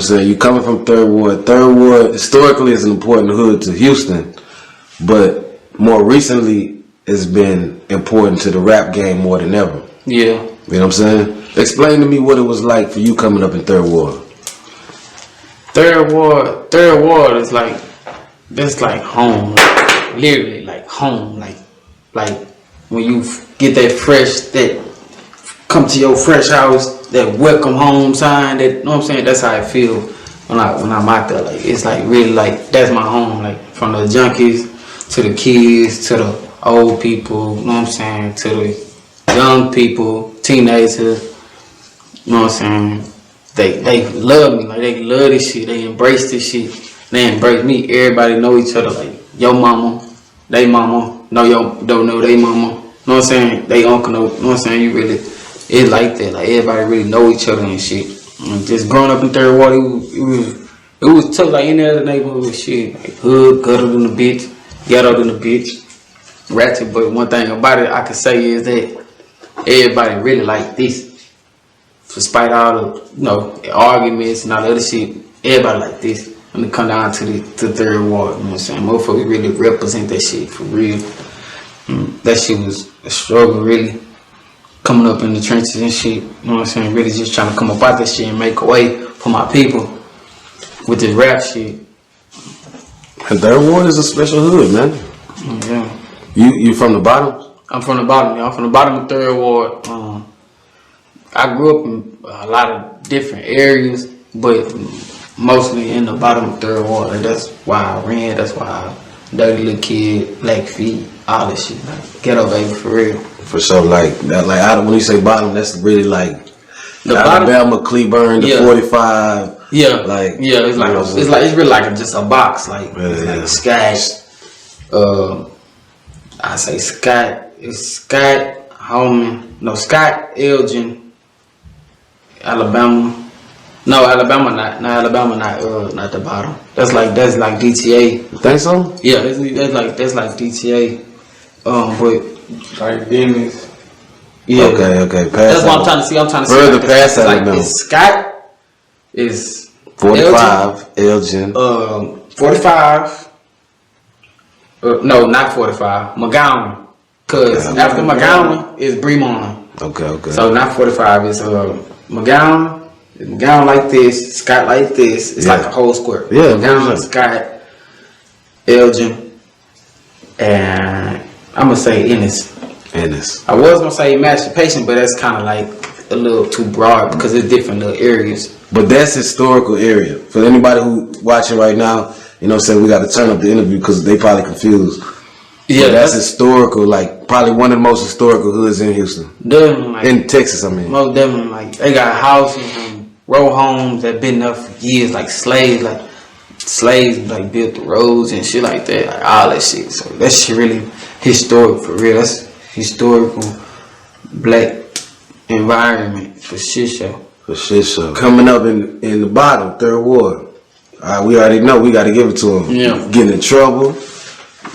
I'm saying? You coming from Third Ward. Third Ward historically is an important hood to Houston, but more recently it's been important to the rap game more than ever. Yeah. You know what I'm saying? Explain to me what it was like for you coming up in Third Ward. Third Ward is like, that's like home. Like, literally like home. Like when you get that fresh, that come to your fresh house, that welcome home sign, that, you know what I'm saying? That's how I feel when I'm out there. Like, it's like really like, that's my home. Like from the junkies to the kids to the old people, you know what I'm saying? To the young people, teenagers, you know what I'm saying? They love me, like they love this shit, they embrace this shit, they embrace me. Everybody know each other, like your mama, they mama, don't know they mama, you know what I'm saying? They uncle know, you know what I'm saying? You really, it's like that, like everybody really know each other and shit. And just growing up in Third Ward, it was tough like any other neighborhood shit, like hood, gutter than a bitch, ghetto than a bitch, ratchet. But one thing about it I can say is that everybody really like this. Despite all the, you know, arguments and all the other shit, everybody like this. When it come down to the Third Ward, you know what I'm saying? Motherfuckers really represent that shit for real. That shit was a struggle, really. Coming up in the trenches and shit, you know what I'm saying? Really just trying to come up out that shit and make a way for my people with this rap shit. And Third Ward is a special hood, man. Yeah. You from the bottom? I'm from the bottom, y'all. I'm from the bottom of Third Ward. I grew up in a lot of different areas, but mostly in the bottom of Third Ward. Like, that's why I ran. That's why I dirty little kid, black feet, all this shit. Like, ghetto baby for real. For sure, like that. Like when you say bottom, that's really like the Alabama, bottom, Cleburne, the yeah. 45. Yeah, like it's like it's really like just a box. Like it's like Scott. I say Scott. It's Scott Holman. No, Scott Elgin. Alabama. No, Alabama not. No, Alabama not the bottom. That's like DTA. You think so? Yeah, that's like DTA. But like Dennis. Yeah. Okay. That's what I'm trying to see. I'm trying to see. Further past Alabama. Like, Scott is 45. Elgin. 45. No, not 45. McGowan. Cause after McGowan is Bremont. Okay. So not 45. It's McGowan. McGowan like this. Scott like this. It's like a whole square. Yeah. McGowan, Scott, Elgin, and I'm gonna say Ennis. I was gonna say Emancipation, but that's kind of like a little too broad because it's different little areas. But that's historical area. For anybody who watching right now, you know what I'm saying, we got to turn up the interview because they probably confused. Yeah, but that's historical, like probably one of the most historical hoods in Houston. Definitely, like, in Texas, I mean. Most definitely, like they got houses and row homes that been there for years, like slaves like built the roads and shit like that, like all that shit. So that shit really historic for real. That's historical black environment for shit show. For shit show. Coming up in the bottom, Third Ward. We already know we got to give it to him. Yeah. Getting in trouble,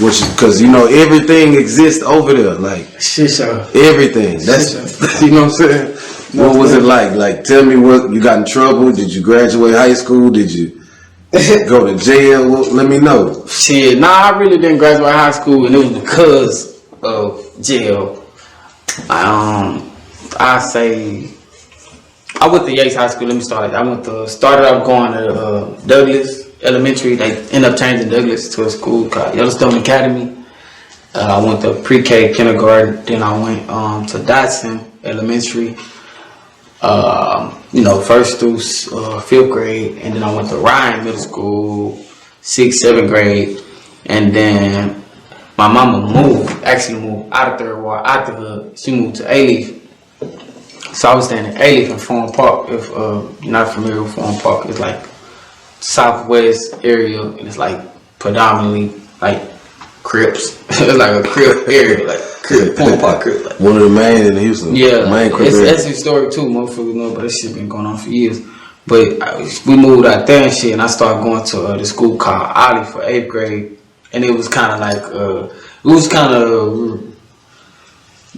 which because you know everything exists over there, like shit show. Everything. That's you know what I'm saying. What was it like? Like, tell me what you got in trouble. Did you graduate high school? Did you go to jail? Well, let me know. Shit, nah, I really didn't graduate high school, and it was because of jail. I say I went to Yates High School. Let me start. Started out going to Douglas Elementary. They ended up changing Douglas to a school called Yellowstone Academy. I went to pre-K, kindergarten. Then I went to Dotson Elementary. First through 5th grade, and then I went to Ryan Middle School, 6th, 7th grade, and then my mama moved out of Third Ward, out the hood. She moved to A-Leaf. So I was staying in A-Leaf in Foreign Park. If you're not familiar with Foreign Park, it's like southwest area, and it's like predominantly like Crips. It's like a Crip area, like Crip, Foreign Park Crip. Like. One of the main in Houston. Yeah, main Crip that's historic too, motherfuckers know, but that shit been going on for years. But we moved out there and shit, and I started going to the school called Ollie for 8th grade, and it was kind of like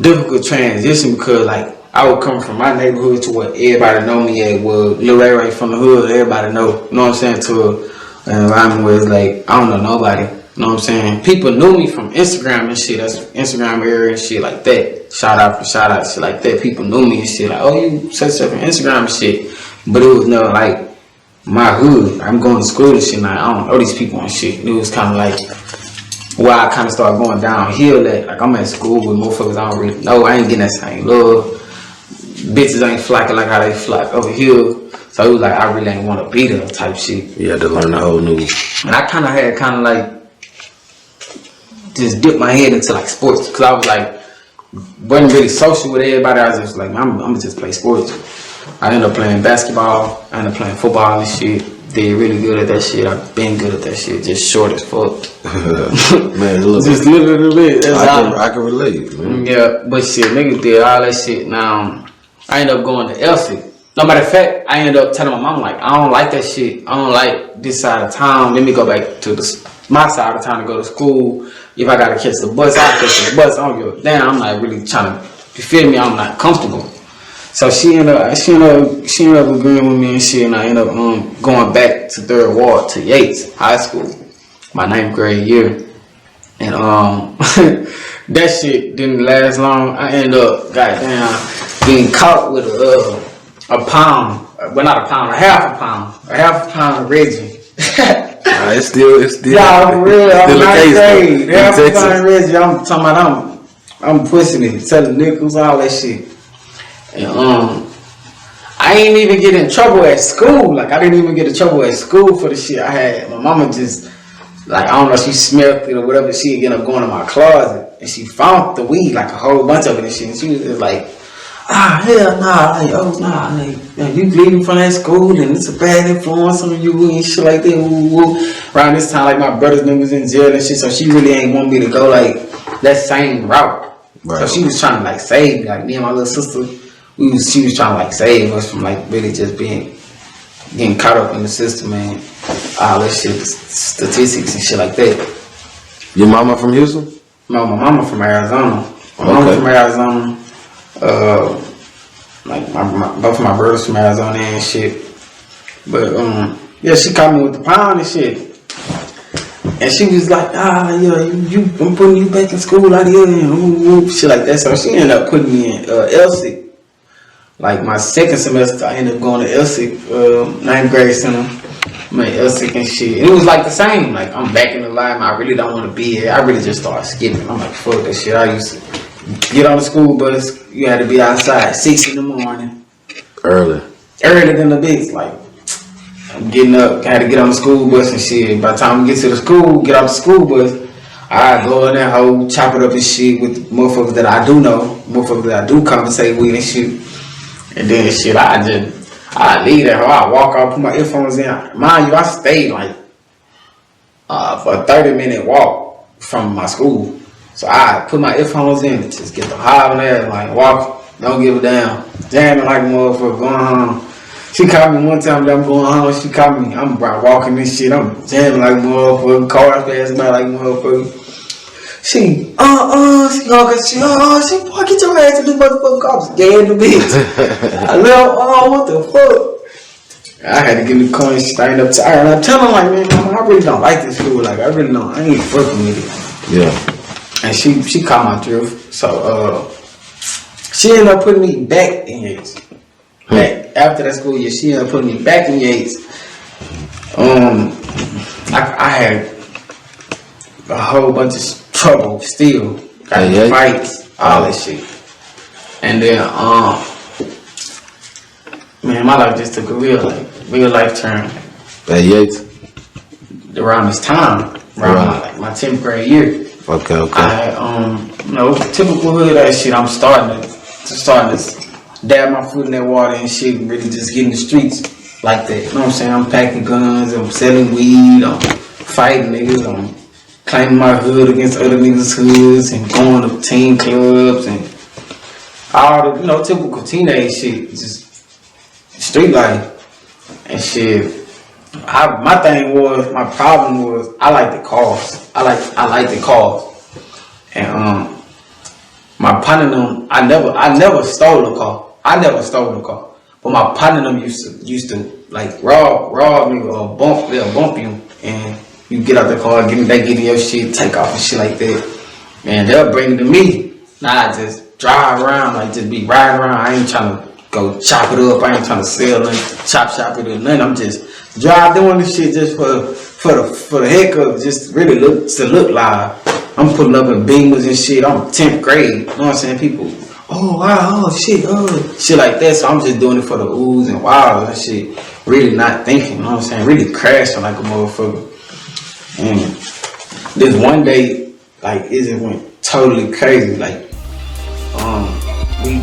difficult transition because like I would come from my neighborhood to what everybody know me at. Well, LARAY from the hood, everybody know. You know what I'm saying? To an environment where it's like I don't know nobody. You know what I'm saying? People knew me from Instagram and shit. That's Instagram area and shit like that. Shout out, shit like that. People knew me and shit. Like, oh, you such from Instagram and shit. But it was never like my hood. I'm going to school and shit. Like, I don't know these people and shit. It was kind of like where I kind of started going downhill. That like I'm at school with motherfuckers I don't really know. I ain't getting that same love. Bitches ain't flocking like how they flock over here. So it was like I really ain't want to be there type shit. You had to learn the whole new. And I kind of had like just dip my head into like sports because I was like wasn't really social with everybody. I was just like I'm gonna just play sports. I ended up playing basketball. I ended up playing football and shit. Did really good at that shit. I've been good at that shit. Just short as fuck. Man, look. Just little bit. I can relate, man. Yeah, but shit, niggas did all that shit. Now I ended up going to Elsie. No matter of fact, I ended up telling my mom like I don't like that shit. I don't like this side of town. Let me go back to my side of town to go to school. If I gotta catch the bus, I'll catch the bus. I don't give a damn. I'm not really trying to. You feel me? I'm not comfortable. So she ended up agreeing with me and shit, and I ended up going back to 3rd Ward to Yates High School, my 9th grade year, and that shit didn't last long. I ended up goddamn getting caught with a pound, well not a pound, a half a pound of Reggie. It's still yeah, for real. I'm not crazy. Half a pound of Reggie. I'm talking about I'm pushing it, selling nickels, all that shit. And I ain't even get in trouble at school. Like I didn't even get in trouble at school for the shit I had. My mama just like I don't know, she smelled it or whatever. She ended up going to my closet and she found the weed, like a whole bunch of it and shit. And she was just like, hell nah, like oh nah, like you bleeding from that school and it's a bad influence on you and shit like that. Woo. Around this time, like my brother's name was in jail and shit, so she really ain't want me to go like that same route. Right. So she was trying to like save me, like me and my little sister. She was trying to like save us from like really just getting caught up in the system and all that shit, statistics and shit like that. Your mama from Houston? No, my mama from Arizona. My mama from Arizona. Like both of my brothers from Arizona and shit. But yeah, she caught me with the pound and shit. And she was like, yeah, I'm putting you back in school out here and shit like that. So she ended up putting me in Elsie. Like my 2nd semester, I ended up going to Elsie, 9th grade center. I'm at Elsie and shit. It was like the same. Like I'm back in the line. I really don't want to be here. I really just started skipping. I'm like, fuck that shit. I used to get on the school bus. You had to be outside 6 in the morning. Earlier than the bitch. Like I'm getting up. Had to get on the school bus and shit. By the time we get to the school, get off the school bus, I go in that hole, chop it up and shit with motherfuckers that I do know, motherfuckers that I do conversate with and shit. And then shit, I leave that hole, I walk out, put my earphones in. Mind you, I stayed like for a 30-minute walk from my school. So I put my earphones in and just get the high on there, like walk, don't give a damn. Jamming like a motherfucker, going home. She caught me one time that I'm going home, she caught me, I'm walking this shit, I'm jamming like a motherfucker, cars passing by like a motherfucker. She get your ass to this motherfucker. I was scared to bitch. I left, what the fuck? I had to get in the car and stand up tired. And I tell her like, man, I really don't like this school. Like, I ain't fucking with it. Yeah. And she caught my drift. So, she ended up putting me back in Yates. After that school year, she ended up putting me back in Yates. I had a whole bunch of trouble still, got fights, all that shit. And then man, my life just took a real life turn. At Yates? Around this time, around my 10th grade year. Okay. I had typical hood ass shit. I'm starting to dab my foot in that water and shit and really just get in the streets like that. You know what I'm saying? I'm packing guns, I'm selling weed, I'm fighting niggas, I'm claiming my hood against other niggas' hoods and going to teen clubs and all the typical teenage shit, just street life and shit. My problem was I like the cars. I like the cars, and my partner them, I never stole a car. I never stole a car. But my partner them used to like rob me or they'll bump you and you get out the car, they give you your shit, take off and shit like that. Man, they'll bring it to me. Nah, I just drive around, like just be riding around. I ain't trying to go chop it up. I ain't trying to sell nothing, chop it or nothing. I'm just drive doing this shit just for the heck of it, just really look live. I'm putting up in Beamers and shit. I'm 10th grade. You know what I'm saying? People, oh wow, oh shit like that. So I'm just doing it for the oohs and wows and shit. Really not thinking, you know what I'm saying? Really crashing like a motherfucker. And this one day, like, it just went totally crazy. Like, we